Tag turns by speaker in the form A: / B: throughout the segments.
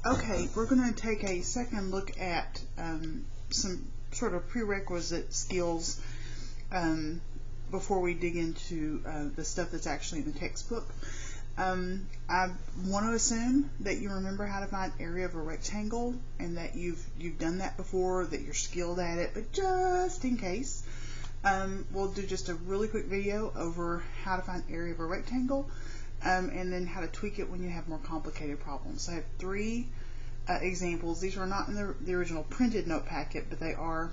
A: Okay, we're going to take a second look at some sort of prerequisite skills before we dig into the stuff that's actually in the textbook. I want to assume that you remember how to find area of a rectangle and that you've done that before, that you're skilled at it, but just in case, we'll do just a really quick video over how to find area of a rectangle and then how to tweak it when you have more complicated problems. So I have three examples. These are not in the original printed note packet, but they are,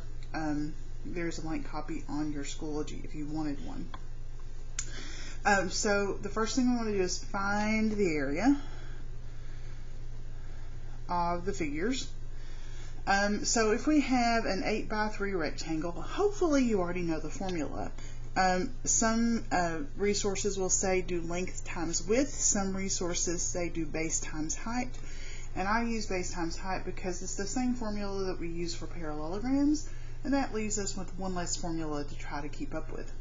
A: there's a blank copy on your Schoology if you wanted one. So the first thing we want to do is find the area of the figures. So if we have an 8x3 rectangle, hopefully you already know the formula. Some resources will say do length times width. Some resources say do base times height. And I use base times height because it's the same formula that we use for parallelograms, and that leaves us with one less formula to try to keep up with.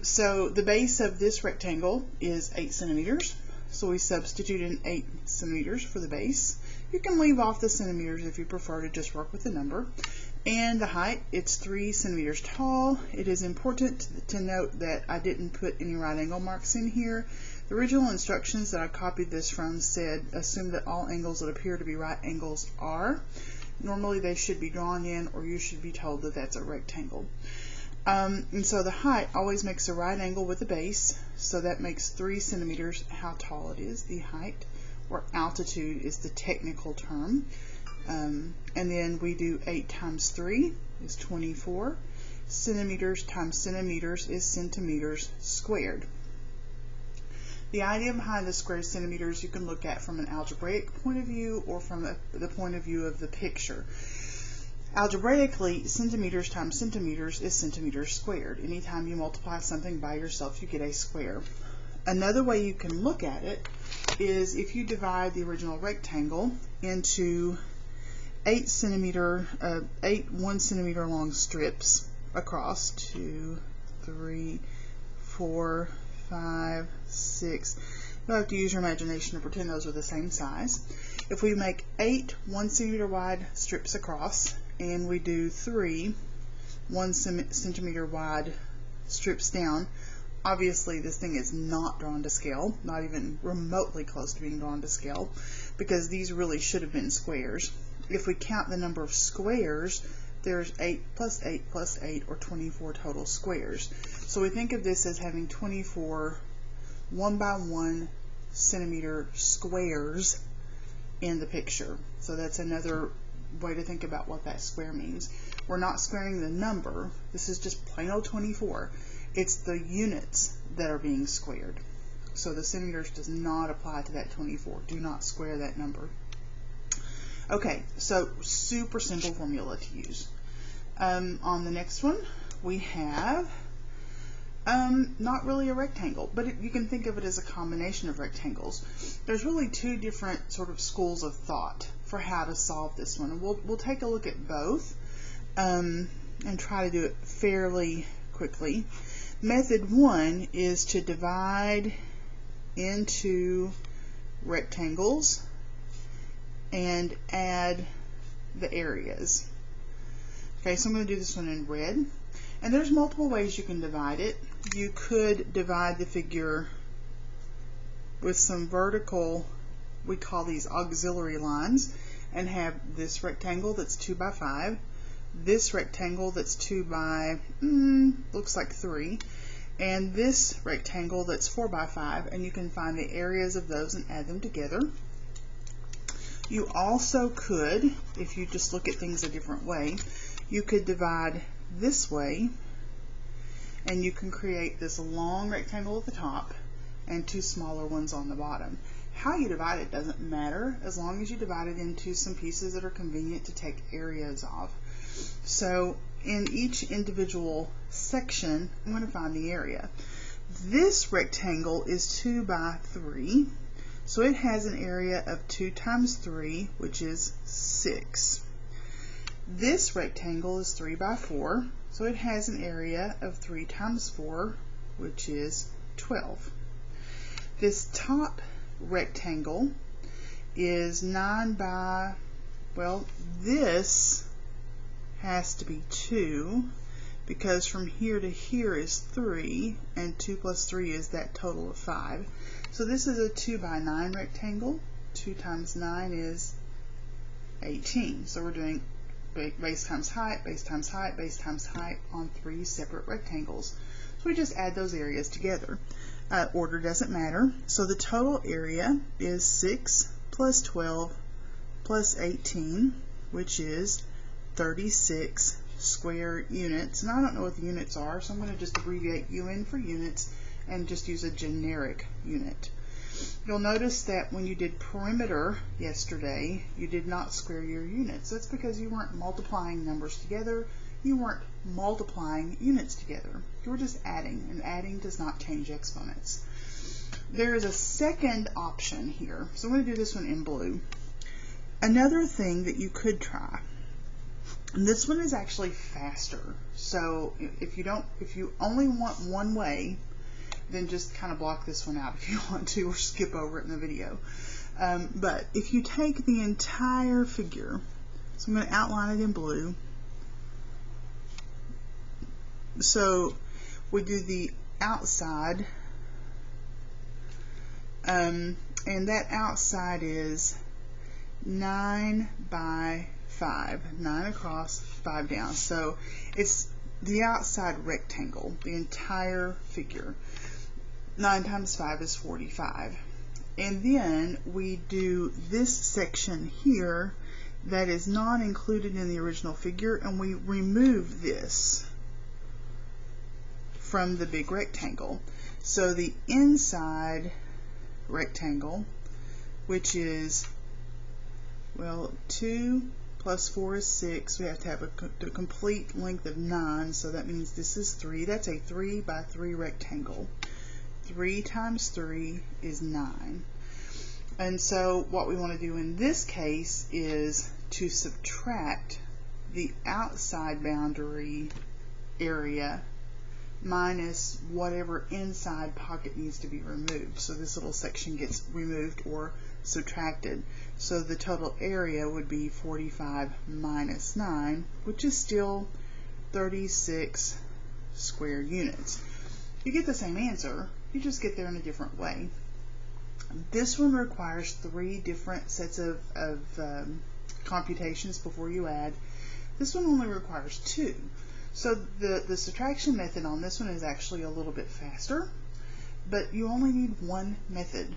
A: So the base of this rectangle is 8 centimeters. So we substitute in 8 centimeters for the base. You can leave off the centimeters if you prefer to just work with the number. And the height, it's 3 centimeters tall. It is important to note that I didn't put any right angle marks in here. The original instructions that I copied this from said assume that all angles that appear to be right angles are. Normally they should be drawn in, or you should be told that that's a rectangle. And so the height always makes a right angle with the base, so that makes 3 centimeters how tall it is, the height, or altitude is the technical term. And then we do 8 times 3 is 24. Centimeters times centimeters is centimeters squared. The idea behind the square centimeters you can look at from an algebraic point of view or from the point of view of the picture. Algebraically, centimeters times centimeters is centimeters squared. Anytime you multiply something by yourself, you get a square. Another way you can look at it is if you divide the original rectangle into 8 1 centimeter long strips across 2, 3, 4, 5, 6. You'll have to use your imagination to pretend those are the same size. If we make 8 1 centimeter wide strips across, and we do 3 1 centimeter wide strips down, obviously this thing is not drawn to scale, not even remotely close to being drawn to scale, because these really should have been squares. If we count the number of squares, there's 8 plus 8 plus 8, or 24 total squares. So we think of this as having 24 1 by 1 centimeter squares in the picture. So that's another way to think about what that square means. We're not squaring the number. This is just plain old 24. It's the units that are being squared. So the centimeters does not apply to that 24. Do not square that number. Okay, so super simple formula to use. On the next one, we have not really a rectangle, but you can think of it as a combination of rectangles. There's really two different sort of schools of thought for how to solve this one. And we'll take a look at both and try to do it fairly quickly. Method 1 is to divide into rectangles and add the areas. Okay, so I'm going to do this one in red. And there's multiple ways you can divide it. You could divide the figure with some vertical, we call these auxiliary lines, and have this rectangle that's 2 by 5, this rectangle that's 2 by, looks like 3, and this rectangle that's 4 by 5, and you can find the areas of those and add them together. You also could, if you just look at things a different way, you could divide this way, and you can create this long rectangle at the top and 2 smaller ones on the bottom. How you divide it doesn't matter as long as you divide it into some pieces that are convenient to take areas of. So in each individual section, I'm going to find the area. This rectangle is 2 by 3, so it has an area of 2 times 3, which is 6. This rectangle is 3 by 4, so it has an area of 3 times 4, which is 12. This top rectangle is 9 by, well, this has to be 2, because from here to here is 3, and 2 plus 3 is that total of 5. So this is a 2 by 9 rectangle. 2 times 9 is 18. So we're doing base times height, base times height, base times height on 3 separate rectangles. So we just add those areas together. Order doesn't matter. So the total area is 6 plus 12 plus 18, which is 36 square units. And I don't know what the units are, so I'm going to just abbreviate UN for units and just use a generic unit. You'll notice that when you did perimeter yesterday, you did not square your units. That's because you weren't multiplying numbers together. You weren't multiplying units together. You were just adding, and adding does not change exponents. There is a second option here. So I'm going to do this one in blue. Another thing that you could try, and this one is actually faster. So if you only want one way, then just kind of block this one out if you want to, or skip over it in the video. But if you take the entire figure, so I'm going to outline it in blue. So we do the outside, and that outside is 9 by 5, 9 across, 5 down. So it's the outside rectangle, the entire figure. 9 times 5 is 45. And then we do this section here that is not included in the original figure, and we remove this from the big rectangle. So the inside rectangle, which is, well, 2 plus 4 is 6. We have to have a complete length of 9, so that means this is 3. That's a 3 by 3 rectangle. 3 times 3 is 9. And so what we want to do in this case is to subtract the outside boundary area minus whatever inside pocket needs to be removed. So this little section gets removed or subtracted. So the total area would be 45 minus 9, which is still 36 square units. You get the same answer, you just get there in a different way. This one requires 3 different sets of computations before you add. This one only requires 2. So the subtraction method on this one is actually a little bit faster, but you only need one method.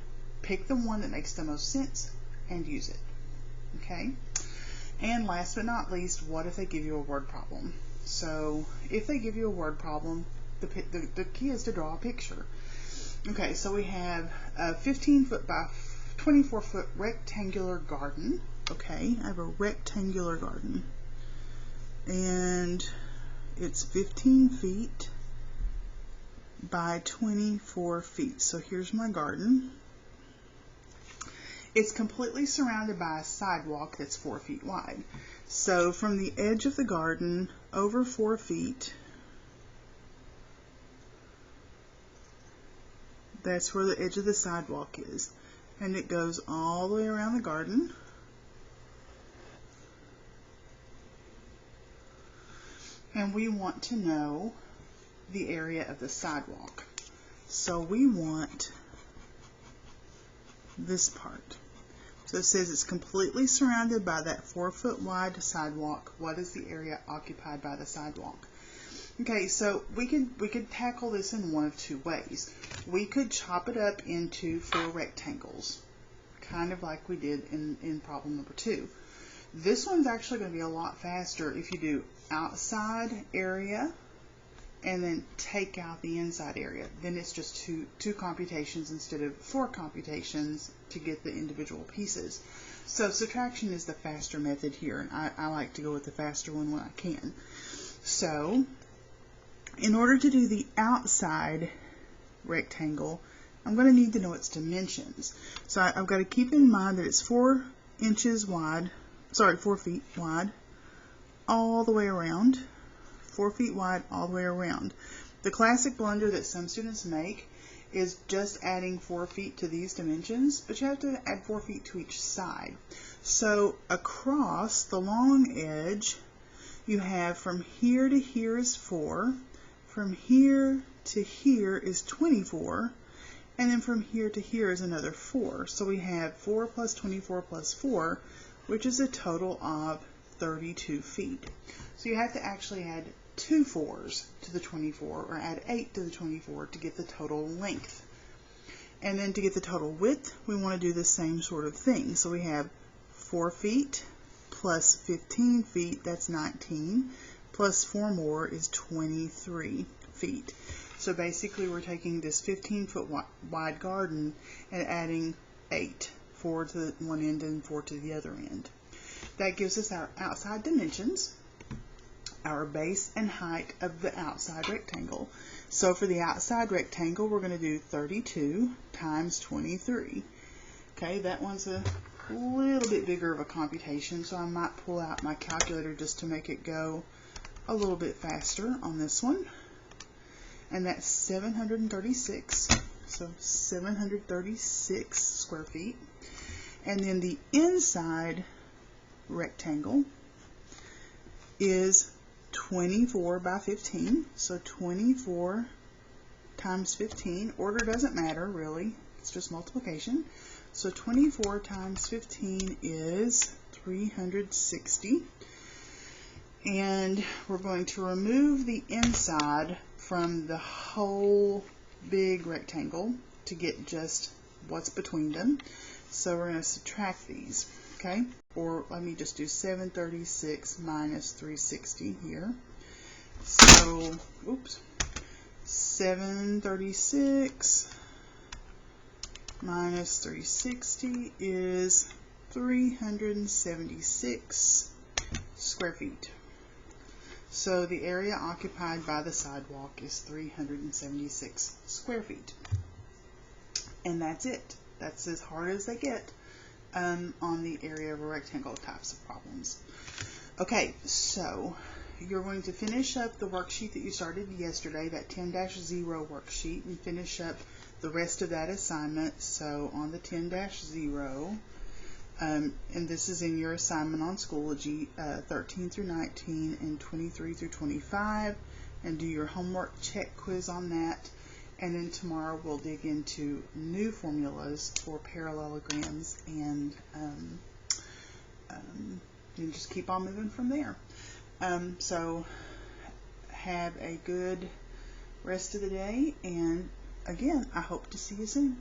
A: Pick the one that makes the most sense and use it. Okay? And last but not least, what if they give you a word problem? So if they give you a word problem, the key is to draw a picture. Okay, so we have a 15-foot by 24-foot rectangular garden. Okay, I have a rectangular garden. And it's 15 feet by 24 feet. So here's my garden. It's completely surrounded by a sidewalk that's 4 feet wide. So from the edge of the garden over 4 feet, that's where the edge of the sidewalk is. And it goes all the way around the garden. And we want to know the area of the sidewalk. So we want this part. So it says it's completely surrounded by that 4 foot wide sidewalk. What is the area occupied by the sidewalk? Okay, so we could tackle this in one of 2 ways. We could chop it up into 4 rectangles, kind of like we did in problem number 2. This one's actually going to be a lot faster if you do outside area and then take out the inside area. Then it's just two computations instead of 4 computations to get the individual pieces. So subtraction is the faster method here, and I like to go with the faster one when I can. So in order to do the outside rectangle, I'm going to need to know its dimensions. So I've got to keep in mind that it's 4 inches wide, 4 feet wide, all the way around. 4 feet wide all the way around. The classic blunder that some students make is just adding 4 feet to these dimensions, but you have to add 4 feet to each side. So across the long edge, you have from here to here is 4, from here to here is 24, and then from here to here is another 4. So we have 4 plus 24 plus 4, which is a total of 32 feet. So you have to actually add 2 4s to the 24, or add 8 to the 24 to get the total length. And then to get the total width, we want to do the same sort of thing. So we have 4 feet plus 15 feet, that's 19, plus 4 more is 23 feet. So basically we're taking this 15-foot wide garden and adding 8, 4 to one end and 4 to the other end. That gives us our outside dimensions, our base and height of the outside rectangle. So for the outside rectangle, we're going to do 32 times 23. Okay, that one's a little bit bigger of a computation, so I might pull out my calculator just to make it go a little bit faster on this one. And that's 736, so 736 square feet. And then the inside rectangle is 24 by 15, so 24 times 15. Order doesn't matter really, it's just multiplication. So 24 times 15 is 360. And we're going to remove the inside from the whole big rectangle to get just what's between them. So we're going to subtract these, okay? Or let me just do 736 minus 360 here. So, oops, 736 minus 360 is 376 square feet. So the area occupied by the sidewalk is 376 square feet. And that's it. That's as hard as they get on the area of a rectangle types of problems. Okay, so you're going to finish up the worksheet that you started yesterday, that 10-0 worksheet, and finish up the rest of that assignment. So on the 10-0, and this is in your assignment on Schoology, 13 through 19 and 23 through 25, and do your homework check quiz on that. And then tomorrow we'll dig into new formulas for parallelograms, and just keep on moving from there. So have a good rest of the day, and again, I hope to see you soon.